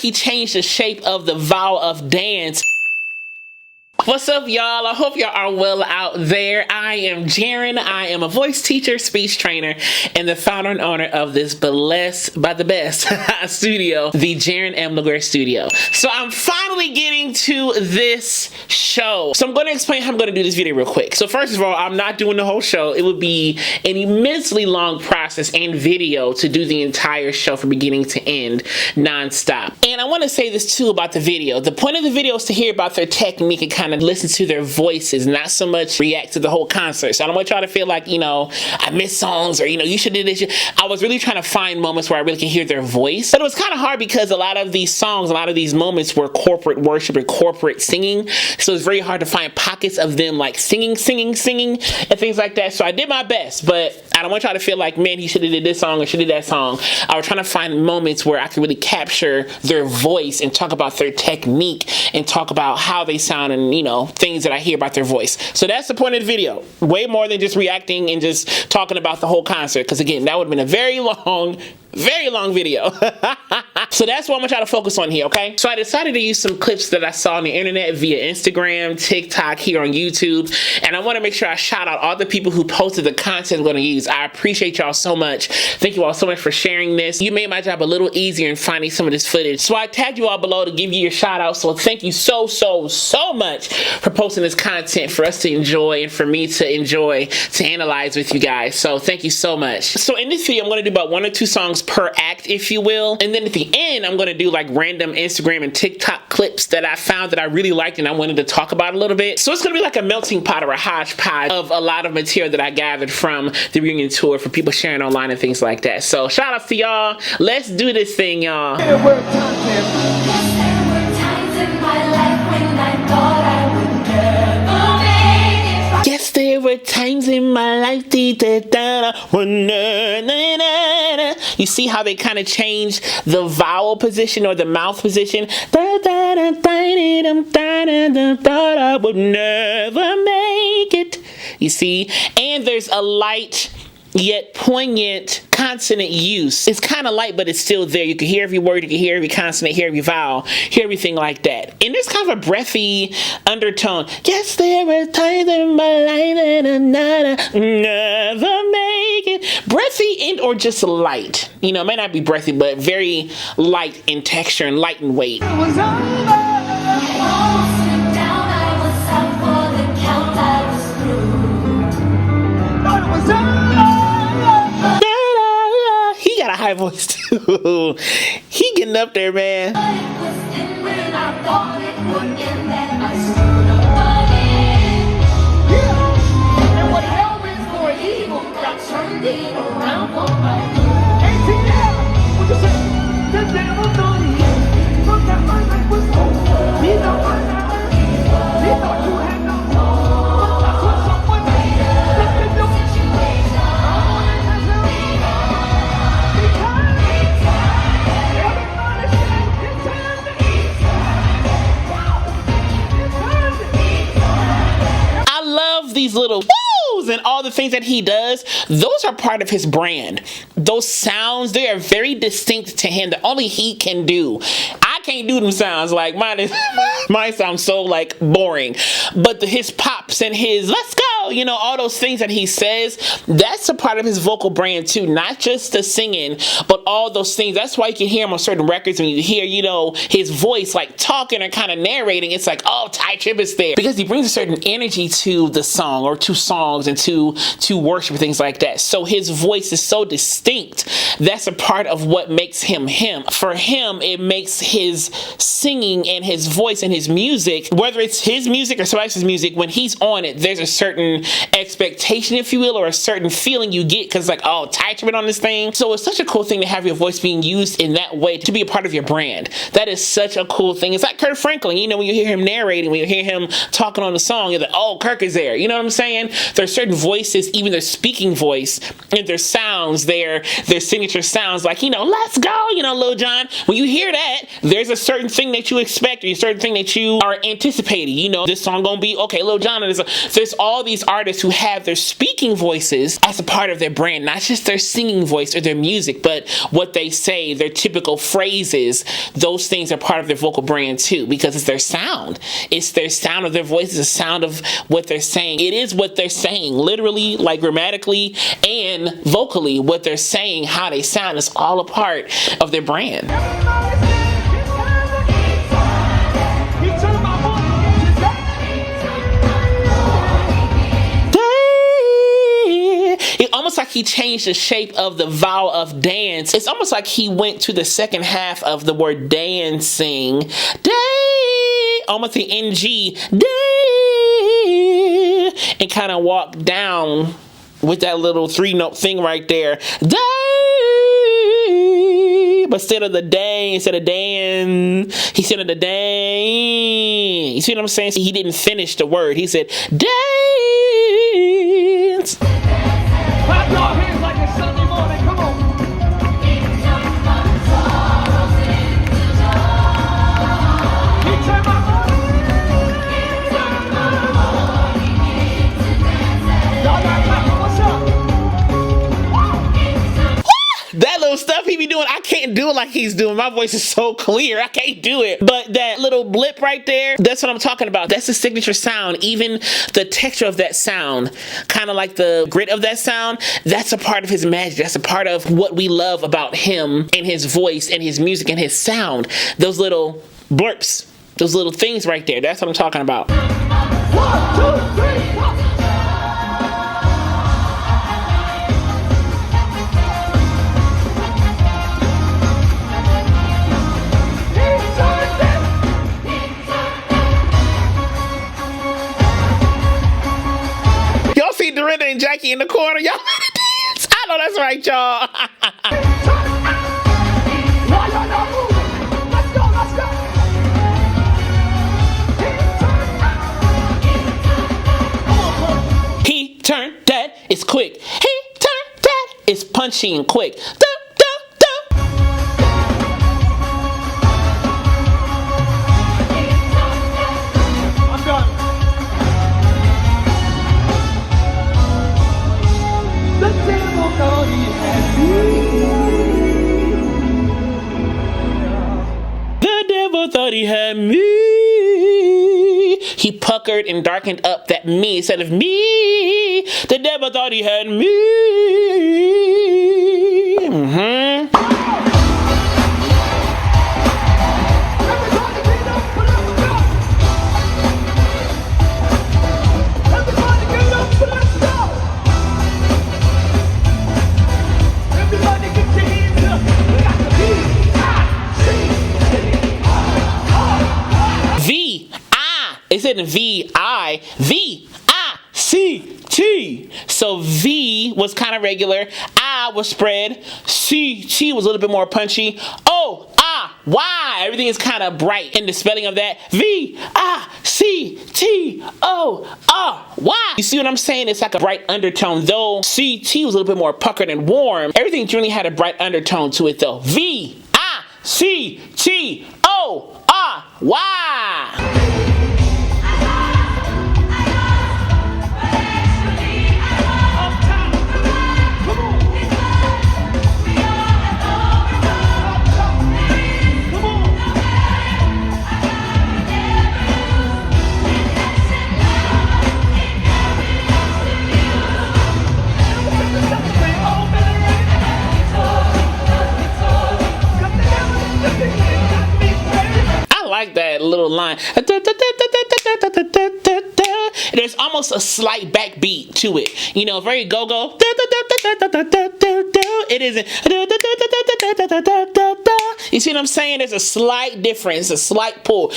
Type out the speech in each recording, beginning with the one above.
he changed the shape of the vowel of dance. What's up, y'all? I hope y'all are well out there. I am Jaren. I am a voice teacher, speech trainer, and the founder and owner of this blessed by the best studio, the Jaren M. LaGuerre Studio. So I'm finally getting to this show. So I'm going to explain how I'm going to do this video real quick. So first of all, I'm not doing the whole show. It would be an immensely long process and video to do the entire show from beginning to end, non-stop. And I want to say this too about the video. The point of the video is to hear about their technique and kind of listen to their voices, not so much react to the whole concert. So I don't want y'all to feel like, I miss songs or, you should do this. I was really trying to find moments where I really can hear their voice. But it was kind of hard because a lot of these songs, a lot of these moments were corporate worship and corporate singing. So it's very hard to find pockets of them like singing, and things like that. So I did my best, but I don't want y'all to feel like, man, he should have did this song or should have did that song. I was trying to find moments where I could really capture their voice and talk about their technique and talk about how they sound and, things that I hear about their voice. So that's the point of the video. Way more than just reacting and just talking about the whole concert. Because again, that would have been a very long video. So that's what I'm gonna try to focus on here, okay? So I decided to use some clips that I saw on the internet via Instagram, TikTok, here on YouTube, and I want to make sure I shout out all the people who posted the content I'm gonna use. I appreciate y'all so much. Thank you all so much for sharing this. You made my job a little easier in finding some of this footage. So I tagged you all below to give you your shout out. So thank you so much for posting this content for us to enjoy and for me to enjoy, to analyze with you guys. So thank you so much. So in this video, I'm gonna do about 1 or 2 songs per act, if you will, and then at the end I'm going to do like random Instagram and TikTok clips that I found that I really liked and I wanted to talk about a little bit. So it's going to be like a melting pot or a hodgepodge of a lot of material that I gathered from the reunion tour, for people sharing online and things like that. So shout out to y'all. Let's do this thing, y'all. Yes, there were times in my life, you see how they kind of change the vowel position or the mouth position? Thought I would never make it. You see? And there's a light yet poignant consonant use. It's kind of light, but it's still there. You can hear every word, you can hear every consonant, hear every vowel, hear everything like that. And there's kind of a breathy undertone. Yes, there were times in my life that I never make it. Breathy and or just light. It may not be breathy, but very light in texture and light in weight. It was over. Got a high voice too. He getting up there, man. These little woos and all the things that he does, those are part of his brand. Those sounds, they are very distinct to him that only he can do. I can't do them sounds. Like mine sounds so like boring, but his pops and his let's go, all those things that he says, that's a part of his vocal brand too, not just the singing, but all those things. That's why you can hear him on certain records when you hear, his voice like talking or kind of narrating. It's like, oh, TYE TRIBBETT's there, because he brings a certain energy to the song or to songs and to worship and things like that. So his voice is so distinct. That's a part of what makes him him. For him, it makes his singing and his voice and his music, whether it's his music or somebody else's music, when he's on it, there's a certain expectation, if you will, or a certain feeling you get, because like, oh, TYE TRIBBETT on this thing. So it's such a cool thing to have your voice being used in that way to be a part of your brand. That is such a cool thing. It's like Kirk Franklin, when you hear him narrating, when you hear him talking on the song, you're like, oh, Kirk is there. You know what I'm saying? There's certain voice voices, even their speaking voice and their sounds, their signature sounds, like, you know, let's go, you know, Lil Jon. When you hear that, there's a certain thing that you expect, or a certain thing that you are anticipating. You know, this song gonna be, okay, Lil Jon. There's all these artists who have their speaking voices as a part of their brand, not just their singing voice or their music, but what they say, their typical phrases. Those things are part of their vocal brand too, because it's their sound. It's their sound of their voice. It's the sound of what they're saying. It is what they're saying, literally, like grammatically and vocally. What they're saying, how they sound, is all a part of their brand. It's almost like he changed the shape of the vowel of dance. It's almost like he went to the second half of the word dancing. Day, almost the NG, day, and kind of walked down with that little 3-note thing right there. Day, but instead of the day, instead of dan, he said the day. You see what I'm saying? He didn't finish the word. He said dance. Clap your hands like it's Sunday morning, come on. That little stuff he be doing, I can't do it like he's doing. My voice is so clear, I can't do it. But that little blip right there, that's what I'm talking about. That's the signature sound. Even the texture of that sound, kind of like the grit of that sound, that's a part of his magic. That's a part of what we love about him and his voice and his music and his sound. Those little blurps, those little things right there, that's what I'm talking about. 1, 2, 3, 4. Dorinda and Jackie in the corner, y'all dance. I know that's right, y'all. He turned that, it's quick. He turned that, it's punchy and quick. I'm done. The devil thought he had me. The devil thought he had me. He puckered and darkened up that me instead of me. The devil thought he had me. Everybody get up, put up a go. Everybody get up, put up a go. Everybody get your hands up. We got the V-I. It said V-I. V-I-C-T. So V was kind of regular. I was spread. C-T was a little bit more punchy. O-I-Y. Everything is kind of bright in the spelling of that. V-I-C-T-O-R-Y. You see what I'm saying? It's like a bright undertone. Though C-T was a little bit more puckered and warm, everything generally had a bright undertone to it though. V-I-C-T-O-R-Y. I like that little line. There's almost a slight backbeat to it. You know, very go-go. It isn't. You see what I'm saying? There's a slight difference, a slight pull.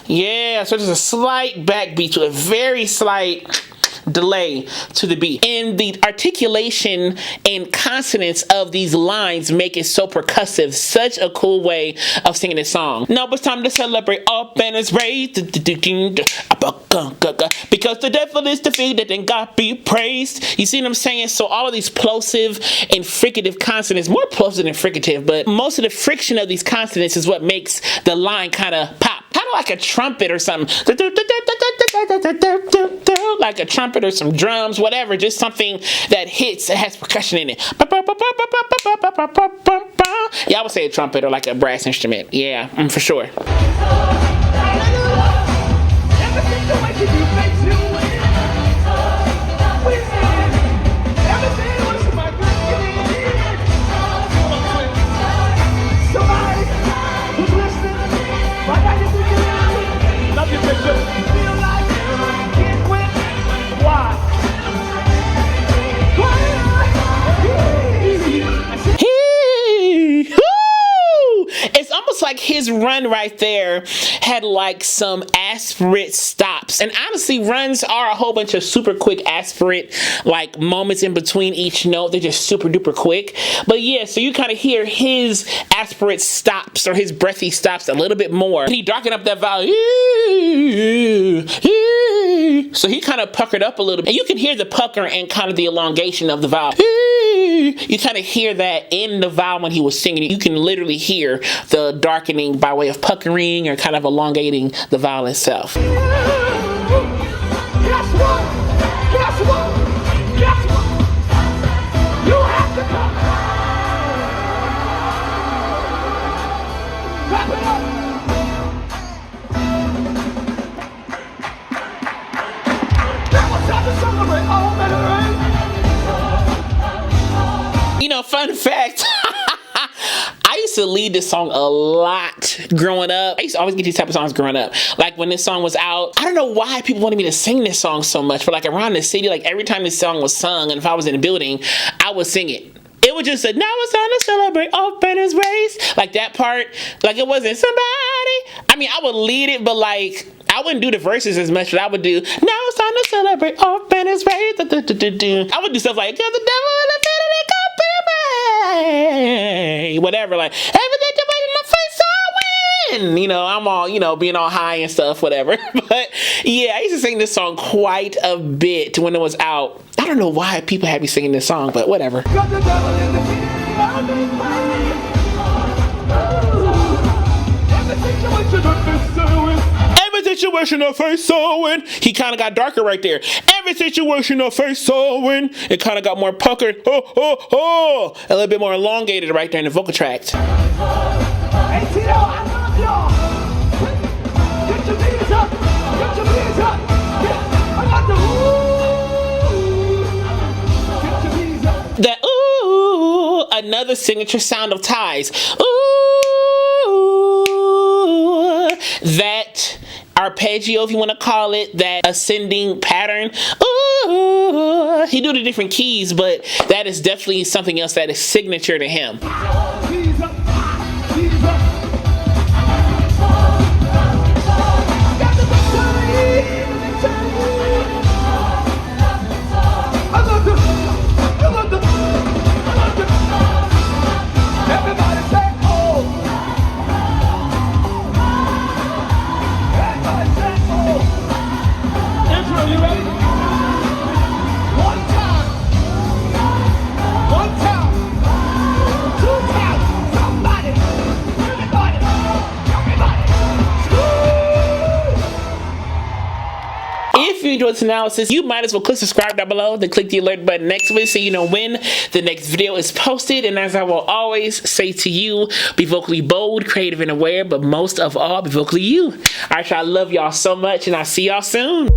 Yeah, so there's a slight backbeat to it. Very slight delay to the beat. And the articulation and consonants of these lines make it so percussive. Such a cool way of singing this song. Now it's time to celebrate, all banners raised, because the devil is defeated and God be praised. You see what I'm saying? So all of these plosive and fricative consonants, more plosive than fricative, but most of the friction of these consonants is what makes the line kind of pop. Kind of like a trumpet or something. Like a trumpet or some drums, whatever. Just something that hits, that has percussion in it. Yeah, I would say a trumpet or like a brass instrument. Yeah, for sure. It's almost like his run right there had like some aspirate stops. And honestly, runs are a whole bunch of super quick aspirate like moments in between each note. They're just super duper quick. But yeah, so you kind of hear his aspirate stops or his breathy stops a little bit more. And he darkened up that vowel. So he kind of puckered up a little bit. And you can hear the pucker and kind of the elongation of the vowel. You kind of hear that in the vowel when he was singing. You can literally hear the darkening by way of puckering or kind of elongating the vowel itself. Guess what? Guess what? Guess what? You have to come. Wrap it up. That was time to celebrate all better, right? You know, fun fact. I used to lead this song a lot growing up. I used to always get these type of songs growing up. Like when this song was out, I don't know why people wanted me to sing this song so much, but like around the city, like every time this song was sung, and if I was in a building, I would sing it. It was just a, now it's time to celebrate, all banners raised. Like that part, like it wasn't somebody. I mean, I would lead it, but like, I wouldn't do the verses as much, but I would do, now it's time to celebrate, all banners raised. I would do stuff like, the devil in the whatever, like everything you wait in the face, I win. You know, I'm all, you know, being all high and stuff, whatever. But yeah, I used to sing this song quite a bit when it was out. I don't know why people had me singing this song, but whatever. Got the devil in the key. Every situation I face so in. He kind of got darker right there. Every situation I face so in. It kind of got more puckered. A little bit more elongated right there in the vocal tract. Hey, Tito, I love y'all. Get your knees up. Get your knees up. I got the ooh. Get your knees up. That ooh, another signature sound of TYE's. Ooh, that arpeggio, if you want to call it, that ascending pattern. Ooh, he do the different keys, but that is definitely something else that is signature to him. Knees up. Knees up. Got the victory. I love the. Everybody say oh. Everybody say oh. Israel, you ready? One time. One time. Two times. Somebody. Everybody. Everybody. If you enjoyed this analysis, you might as well click subscribe down below, then click the alert button next to it so you know when the next video is posted. And as I will always say to you, be vocally bold, creative, and aware, but most of all, be vocally you. All right, y'all, I love y'all so much, and I'll see y'all soon.